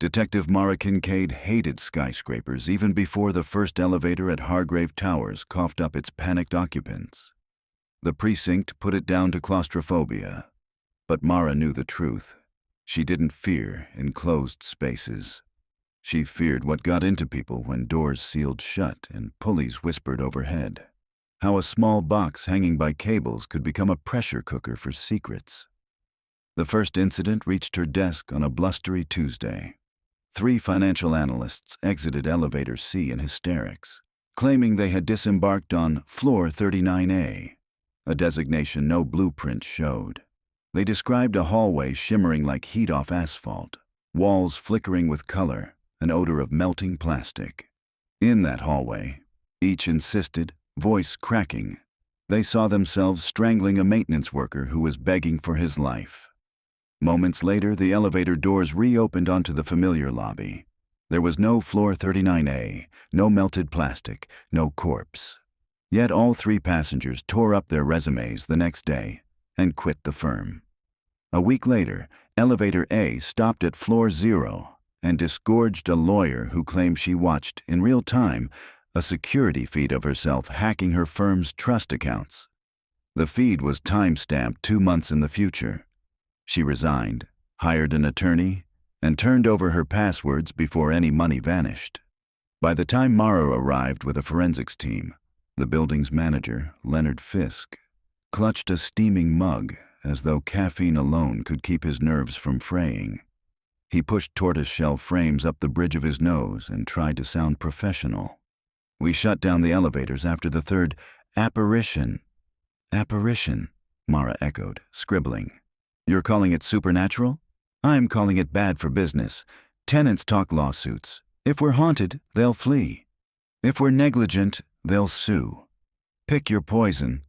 Detective Mara Kincaid hated skyscrapers even before the first elevator at Hargrave Towers coughed up its panicked occupants. The precinct put it down to claustrophobia. But Mara knew the truth. She didn't fear enclosed spaces. She feared what got into people when doors sealed shut and pulleys whispered overhead. How a small box hanging by cables could become a pressure cooker for secrets. The first incident reached her desk on a blustery Tuesday. 3 financial analysts exited Elevator C in hysterics, claiming they had disembarked on floor 39A, a designation no blueprint showed. They described a hallway shimmering like heat off asphalt, walls flickering with color, an odor of melting plastic. In that hallway, each insisted, voice cracking, they saw themselves strangling a maintenance worker who was begging for his life. Moments later, the elevator doors reopened onto the familiar lobby. There was no floor 39A, no melted plastic, no corpse. Yet all 3 passengers tore up their resumes the next day and quit the firm. A week later, Elevator A stopped at floor 0 and disgorged a lawyer who claimed she watched, in real time, a security feed of herself hacking her firm's trust accounts. The feed was time-stamped 2 months in the future. She resigned, hired an attorney, and turned over her passwords before any money vanished. By the time Mara arrived with a forensics team, the building's manager, Leonard Fisk, clutched a steaming mug as though caffeine alone could keep his nerves from fraying. He pushed tortoiseshell frames up the bridge of his nose and tried to sound professional. "We shut down the elevators after the 3rd apparition." "Apparition," Mara echoed, scribbling. "You're calling it supernatural? I'm calling it bad for business. Tenants talk lawsuits. If we're haunted, they'll flee. If we're negligent, they'll sue. Pick your poison."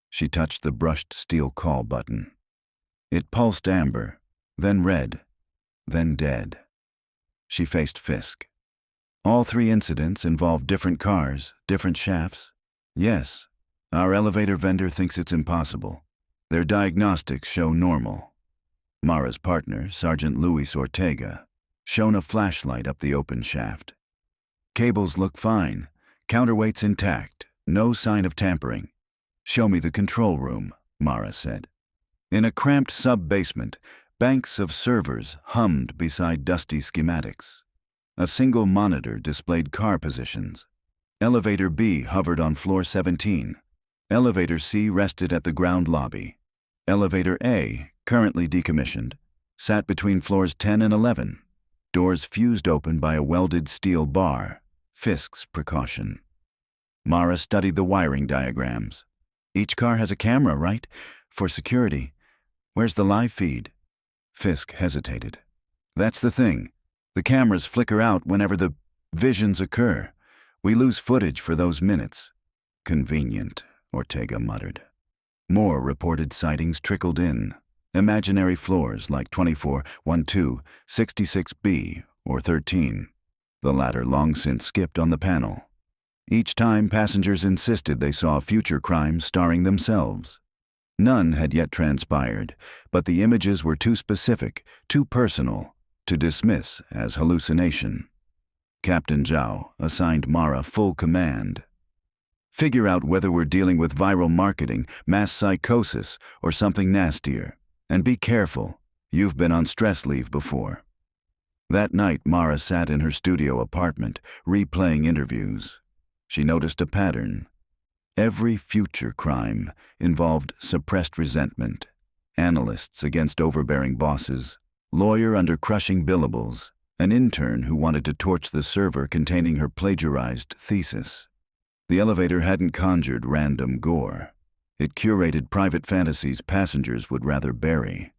She touched the brushed steel call button. It pulsed amber, then red, then dead. She faced Fisk. "All 3 incidents involved different cars, different shafts. Yes, our elevator vendor thinks it's impossible. Their diagnostics show normal." Mara's partner, Sergeant Luis Ortega, shone a flashlight up the open shaft. "Cables look fine, counterweights intact, no sign of tampering." "Show me the control room," Mara said. In a cramped sub-basement, banks of servers hummed beside dusty schematics. A single monitor displayed car positions. Elevator B hovered on floor 17. Elevator C rested at the ground lobby. Elevator A, currently decommissioned, sat between floors 10 and 11. Doors fused open by a welded steel bar, Fisk's precaution. Mara studied the wiring diagrams. "Each car has a camera, right? For security. Where's the live feed?" Fisk hesitated. "That's the thing. The cameras flicker out whenever the visions occur. We lose footage for those minutes." "Convenient," Ortega muttered. More reported sightings trickled in. Imaginary floors like 24, 12, 66B, or 13. The latter long since skipped on the panel. Each time, passengers insisted they saw future crimes starring themselves. None had yet transpired, but the images were too specific, too personal, to dismiss as hallucination. Captain Zhao assigned Mara full command. "Figure out whether we're dealing with viral marketing, mass psychosis, or something nastier. And be careful, you've been on stress leave before." That night, Mara sat in her studio apartment, replaying interviews. She noticed a pattern. Every future crime involved suppressed resentment, analysts against overbearing bosses, lawyer under crushing billables, an intern who wanted to torch the server containing her plagiarized thesis. The elevator hadn't conjured random gore. It curated private fantasies passengers would rather bury.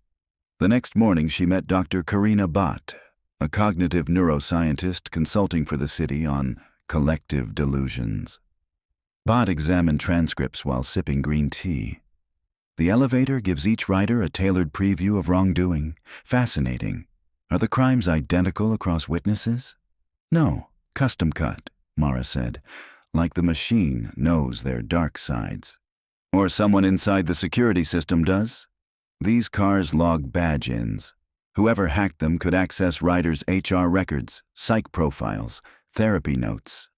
The next morning, she met Dr. Karina Bhatt, a cognitive neuroscientist consulting for the city on collective delusions. Bhatt examined transcripts while sipping green tea. "The elevator gives each rider a tailored preview of wrongdoing. Fascinating. Are the crimes identical across witnesses?" "No, custom cut," Mara said, "like the machine knows their dark sides." "Or someone inside the security system does?" "These cars log badge-ins. Whoever hacked them could access riders' HR records, psych profiles, therapy notes.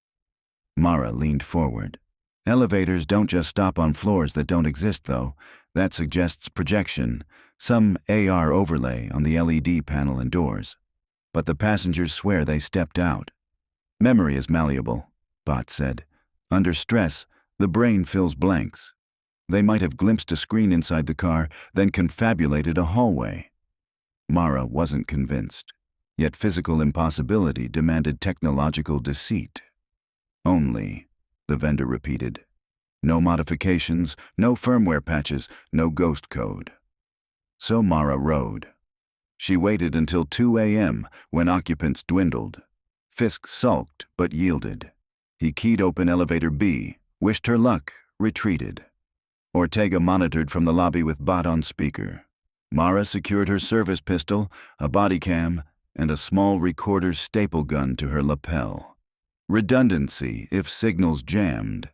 Mara leaned forward. Elevators don't just stop on floors that don't exist, though. That suggests projection, some AR overlay on the LED panel and doors. But the passengers swear they stepped out. Memory is malleable, Bot said. Under stress, the brain fills blanks. They might have glimpsed a screen inside the car, then confabulated a hallway. Mara wasn't convinced, yet physical impossibility demanded technological deceit. Only, the vendor repeated. No modifications, no firmware patches, no ghost code. So Mara rode. She waited until 2 a.m. when occupants dwindled. Fisk sulked but yielded. He keyed open elevator B, wished her luck, retreated. Ortega monitored from the lobby with Bot on speaker. Mara secured her service pistol, a body cam, and a small recorder staple gun to her lapel. Redundancy if signals jammed.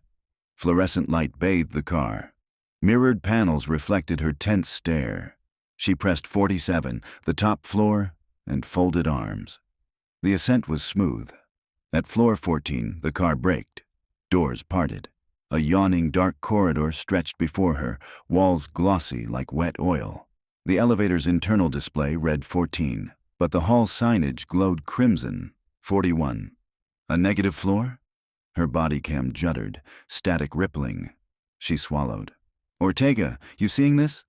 Fluorescent light bathed the car. Mirrored panels reflected her tense stare. She pressed 47, the top floor, and folded arms. The ascent was smooth. At floor 14, the car braked. Doors parted. A yawning dark corridor stretched before her, walls glossy like wet oil. The elevator's internal display read 14, but the hall signage glowed crimson, 41. A negative floor? Her body cam juddered, static rippling. She swallowed. Ortega, you seeing this?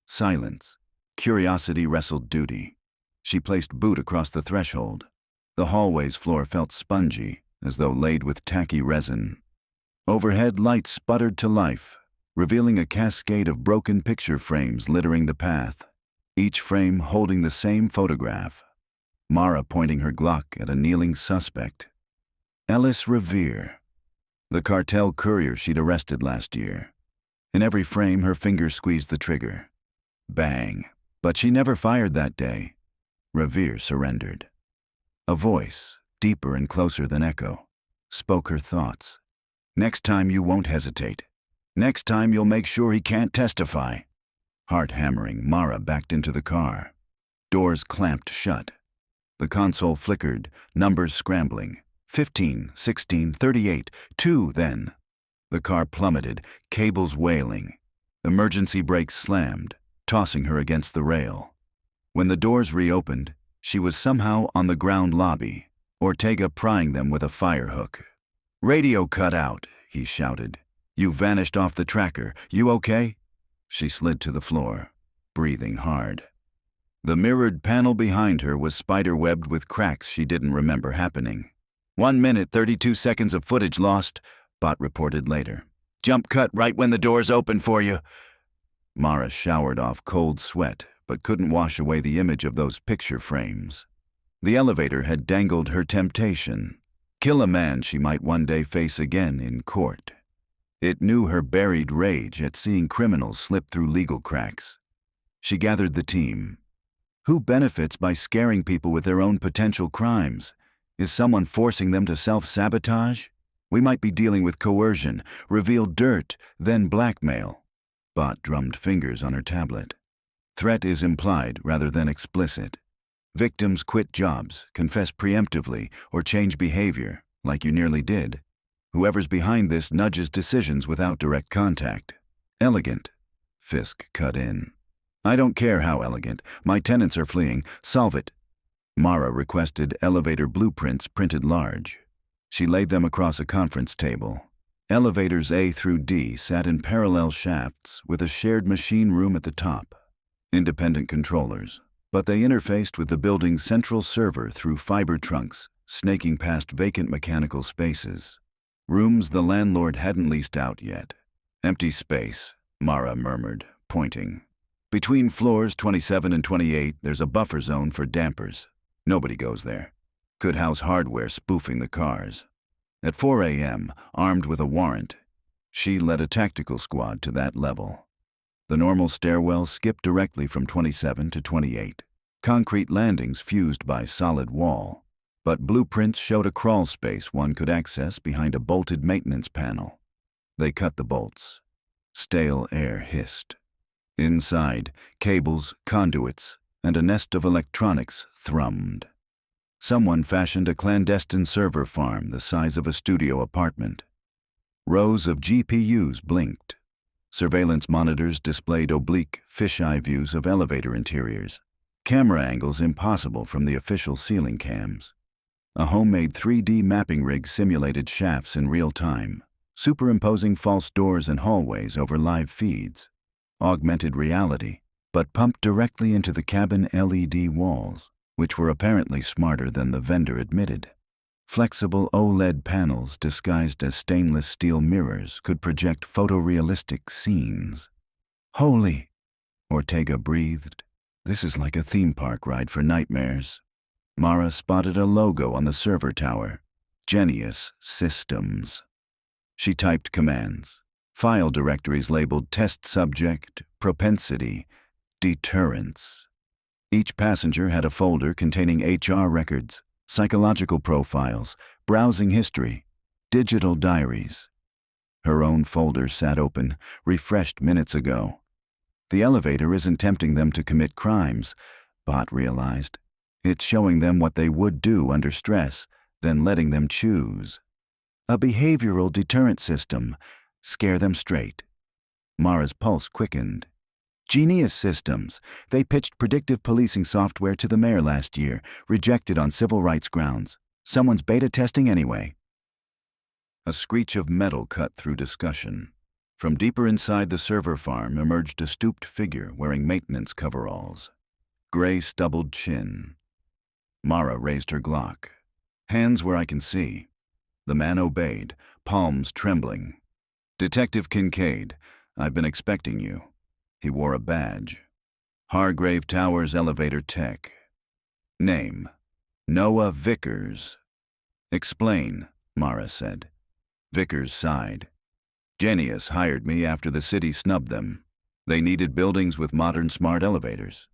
Silence. Curiosity wrestled duty. She placed boot across the threshold. The hallway's floor felt spongy, as though laid with tacky resin. Overhead lights sputtered to life, revealing a cascade of broken picture frames littering the path, each frame holding the same photograph. Mara pointing her Glock at a kneeling suspect. Ellis Revere, the cartel courier she'd arrested last year. In every frame, her fingers squeezed the trigger. Bang. But she never fired that day. Revere surrendered. A voice, deeper and closer than echo, spoke her thoughts. Next time you won't hesitate. Next time you'll make sure he can't testify. Heart hammering, Mara backed into the car. Doors clamped shut. The console flickered, numbers scrambling. 15, 16, 38, 2 then. The car plummeted, cables wailing. Emergency brakes slammed, tossing her against the rail. When the doors reopened, she was somehow on the ground lobby, Ortega prying them with a fire hook. Radio cut out, he shouted. You vanished off the tracker. You okay? She slid to the floor, breathing hard. The mirrored panel behind her was spider-webbed with cracks she didn't remember happening. 1 minute, 32 seconds of footage lost, Bot reported later. Jump cut right when the doors open for you. Mara showered off cold sweat, but couldn't wash away the image of those picture frames. The elevator had dangled her temptation. Kill a man she might one day face again in court. It knew her buried rage at seeing criminals slip through legal cracks. She gathered the team. Who benefits by scaring people with their own potential crimes? Is someone forcing them to self-sabotage? We might be dealing with coercion, reveal dirt, then blackmail. Bot drummed fingers on her tablet. Threat is implied rather than explicit. Victims quit jobs, confess preemptively, or change behavior, like you nearly did. Whoever's behind this nudges decisions without direct contact. Elegant. Fisk cut in. I don't care how elegant. My tenants are fleeing. Solve it. Mara requested elevator blueprints printed large. She laid them across a conference table. Elevators A through D sat in parallel shafts with a shared machine room at the top. Independent controllers, but they interfaced with the building's central server through fiber trunks, snaking past vacant mechanical spaces. Rooms the landlord hadn't leased out yet. Empty space, Mara murmured, pointing. Between floors 27 and 28, there's a buffer zone for dampers. Nobody goes there. Could house hardware spoofing the cars. At 4 a.m., armed with a warrant, she led a tactical squad to that level. The normal stairwell skipped directly from 27 to 28. Concrete landings fused by solid wall. But blueprints showed a crawl space one could access behind a bolted maintenance panel. They cut the bolts. Stale air hissed. Inside, cables, conduits, and a nest of electronics thrummed. Someone fashioned a clandestine server farm the size of a studio apartment. Rows of GPUs blinked. Surveillance monitors displayed oblique, fisheye views of elevator interiors, camera angles impossible from the official ceiling cams. A homemade 3D mapping rig simulated shafts in real time, superimposing false doors and hallways over live feeds. Augmented reality, but pumped directly into the cabin LED walls, which were apparently smarter than the vendor admitted. Flexible OLED panels disguised as stainless steel mirrors could project photorealistic scenes. Holy! Ortega breathed. This is like a theme park ride for nightmares. Mara spotted a logo on the server tower. Genius Systems. She typed commands. File directories labeled test subject, propensity, deterrence. Each passenger had a folder containing HR records, psychological profiles, browsing history, digital diaries. Her own folder sat open, refreshed minutes ago. The elevator isn't tempting them to commit crimes, Bot realized. It's showing them what they would do under stress, then letting them choose. A behavioral deterrent system. Scare them straight. Mara's pulse quickened. Genius Systems. They pitched predictive policing software to the mayor last year, rejected on civil rights grounds. Someone's beta testing anyway. A screech of metal cut through discussion. From deeper inside the server farm emerged a stooped figure wearing maintenance coveralls. Gray stubbled chin. Mara raised her Glock. Hands where I can see. The man obeyed, palms trembling. Detective Kincaid, I've been expecting you. He wore a badge. Hargrave Towers Elevator Tech. Name: Noah Vickers. Explain, Mara said. Vickers sighed. Genius hired me after the city snubbed them. They needed buildings with modern smart elevators.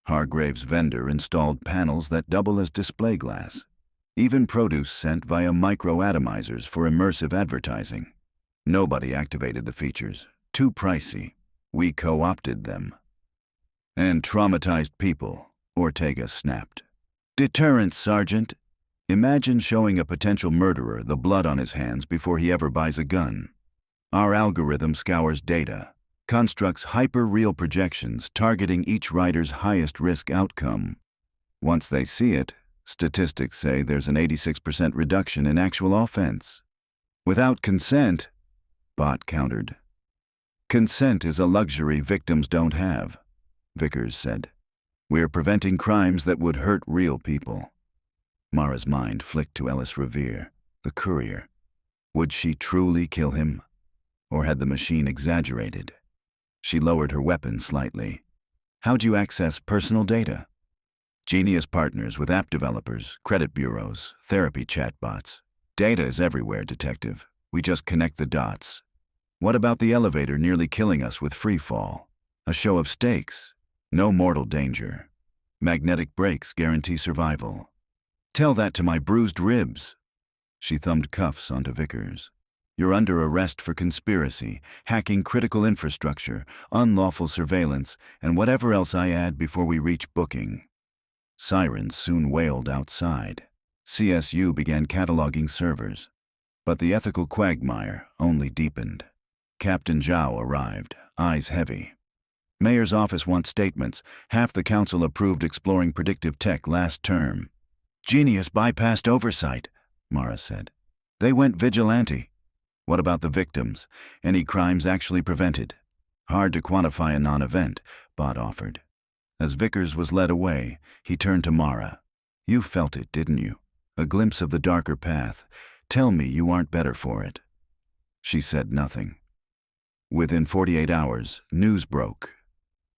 Hargrave's vendor installed panels that double as display glass. Even produce sent via microatomizers for immersive advertising. Nobody activated the features. Too pricey. We co-opted them. And traumatized people, Ortega snapped. Deterrence, Sergeant. Imagine showing a potential murderer the blood on his hands before he ever buys a gun. Our algorithm scours data, constructs hyper-real projections targeting each rider's highest risk outcome. Once they see it, statistics say there's an 86% reduction in actual offense. Without consent, Bot countered. Consent is a luxury victims don't have, Vickers said. We're preventing crimes that would hurt real people. Mara's mind flicked to Ellis Revere, the courier. Would she truly kill him? Or had the machine exaggerated? She lowered her weapon slightly. How'd you access personal data? Genius partners with app developers, credit bureaus, therapy chatbots. Data is everywhere, Detective. We just connect the dots. What about the elevator nearly killing us with free fall? A show of stakes. No mortal danger. Magnetic brakes guarantee survival. Tell that to my bruised ribs. She thumbed cuffs onto Vickers. You're under arrest for conspiracy, hacking critical infrastructure, unlawful surveillance, and whatever else I add before we reach booking. Sirens soon wailed outside. CSU began cataloging servers. But the ethical quagmire only deepened. Captain Zhao arrived, eyes heavy. Mayor's office wants statements. Half the council approved exploring predictive tech last term. Genius bypassed oversight, Mara said. They went vigilante. What about the victims? Any crimes actually prevented? Hard to quantify a non-event, Bot offered. As Vickers was led away, he turned to Mara. You felt it, didn't you? A glimpse of the darker path. Tell me you aren't better for it. She said nothing. Within 48 hours, news broke.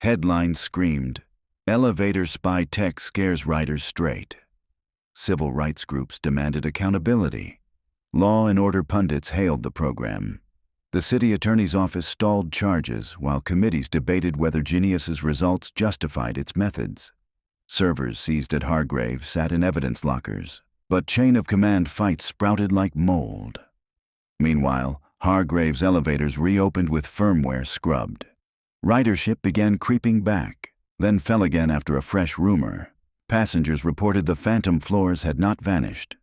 Headlines screamed, Elevator spy tech scares riders straight. Civil rights groups demanded accountability. Law and order pundits hailed the program. The city attorney's office stalled charges while committees debated whether Genius's results justified its methods. Servers seized at Hargrave sat in evidence lockers, but chain of command fights sprouted like mold. Meanwhile, Hargrave's elevators reopened with firmware scrubbed. Ridership began creeping back. then fell again after a fresh rumor. Passengers reported the phantom floors had not vanished.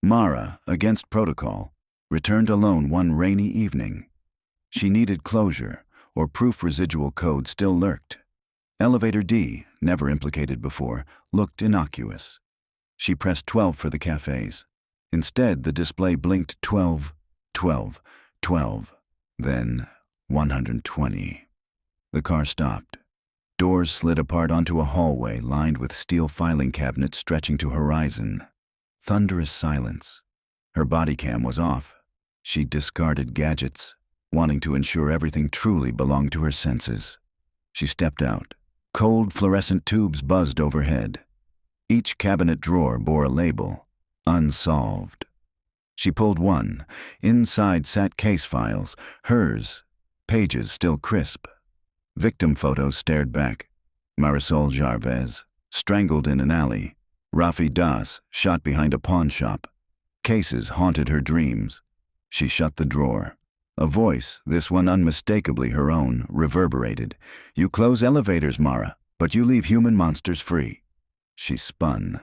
Mara, against protocol, returned alone one rainy evening. She needed closure, or proof residual code still lurked. Elevator D, never implicated before, looked innocuous. She pressed 12 for the cafes. Instead, the display blinked 12, 12, 12, then 120. The car stopped. Doors slid apart onto a hallway lined with steel filing cabinets stretching to horizon. Thunderous silence. Her body cam was off. She discarded gadgets, wanting to ensure everything truly belonged to her senses. She stepped out. Cold fluorescent tubes buzzed overhead. Each cabinet drawer bore a label, unsolved. She pulled one. Inside sat case files, hers, pages still crisp. Victim photos stared back. Marisol Jarvez, strangled in an alley. Rafi Das, shot behind a pawn shop. Cases haunted her dreams. She shut the drawer. A voice, this one unmistakably her own, reverberated. "You close elevators, Mara, but you leave human monsters free." She spun.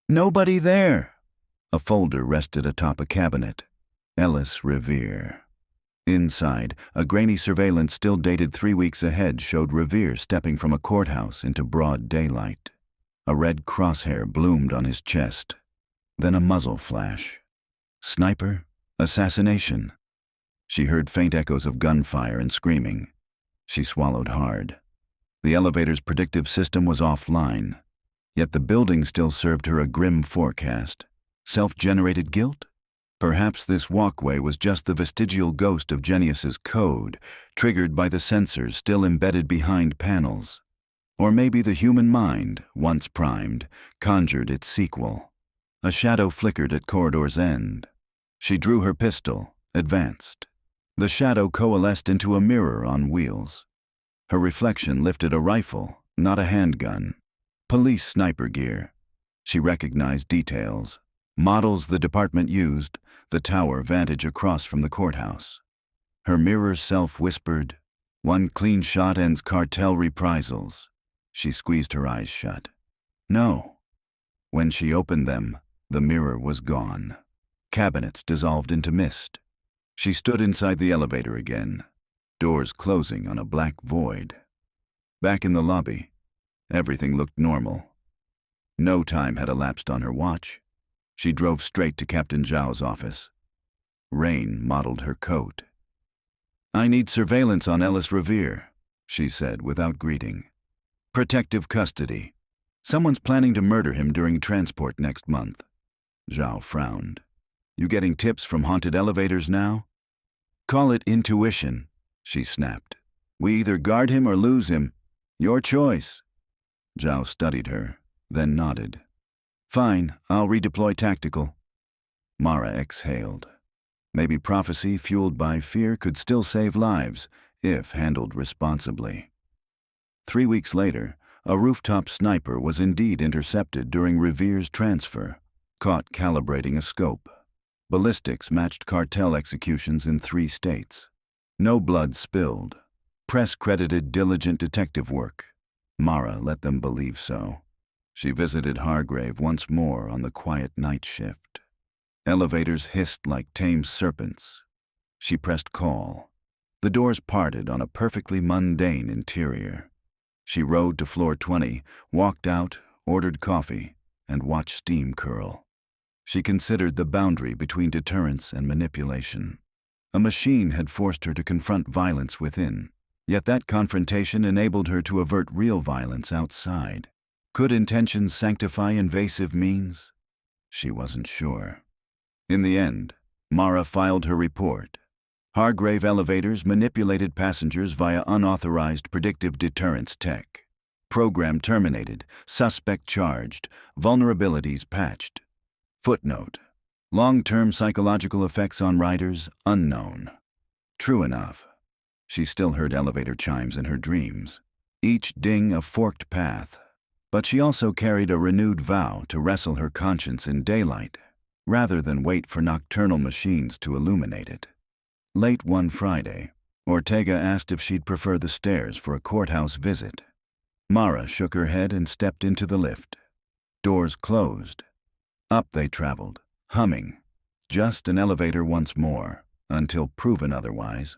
"Nobody there!" A folder rested atop a cabinet. Ellis Revere. Inside, a grainy surveillance still dated 3 weeks ahead showed Revere stepping from a courthouse into broad daylight. A red crosshair bloomed on his chest. Then a muzzle flash. Sniper? Assassination? She heard faint echoes of gunfire and screaming. She swallowed hard. The elevator's predictive system was offline. Yet the building still served her a grim forecast. Self-generated guilt? Perhaps this walkway was just the vestigial ghost of Genius's code, triggered by the sensors still embedded behind panels. Or maybe the human mind, once primed, conjured its sequel. A shadow flickered at corridor's end. She drew her pistol, advanced. The shadow coalesced into a mirror on wheels. Her reflection lifted a rifle, not a handgun. Police sniper gear. She recognized details. Models the department used, the tower vantage across from the courthouse. Her mirror self whispered, "One clean shot ends cartel reprisals." She squeezed her eyes shut. No. When she opened them, the mirror was gone. Cabinets dissolved into mist. She stood inside the elevator again, doors closing on a black void. Back in the lobby, everything looked normal. No time had elapsed on her watch. She drove straight to Captain Zhao's office. Rain mottled her coat. "I need surveillance on Ellis Revere," she said without greeting. "Protective custody. Someone's planning to murder him during transport next month." Zhao frowned. "You getting tips from haunted elevators now?" "Call it intuition," she snapped. "We either guard him or lose him. Your choice." Zhao studied her, then nodded. "Fine, I'll redeploy tactical." Mara exhaled. Maybe prophecy fueled by fear could still save lives, if handled responsibly. 3 weeks later, a rooftop sniper was indeed intercepted during Revere's transfer, caught calibrating a scope. Ballistics matched cartel executions in 3 states. No blood spilled. Press credited diligent detective work. Mara let them believe so. She visited Hargrave once more on the quiet night shift. Elevators hissed like tame serpents. She pressed call. The doors parted on a perfectly mundane interior. She rode to floor 20, walked out, ordered coffee, and watched steam curl. She considered the boundary between deterrence and manipulation. A machine had forced her to confront violence within, yet that confrontation enabled her to avert real violence outside. Could intentions sanctify invasive means? She wasn't sure. In the end, Mara filed her report. Hargrave elevators manipulated passengers via unauthorized predictive deterrence tech. Program terminated, suspect charged, vulnerabilities patched. Footnote: long-term psychological effects on riders unknown. True enough. She still heard elevator chimes in her dreams, each ding a forked path. But she also carried a renewed vow to wrestle her conscience in daylight, rather than wait for nocturnal machines to illuminate it. Late one Friday, Ortega asked if she'd prefer the stairs for a courthouse visit. Mara shook her head and stepped into the lift. Doors closed. Up they traveled, humming. Just an elevator once more, until proven otherwise.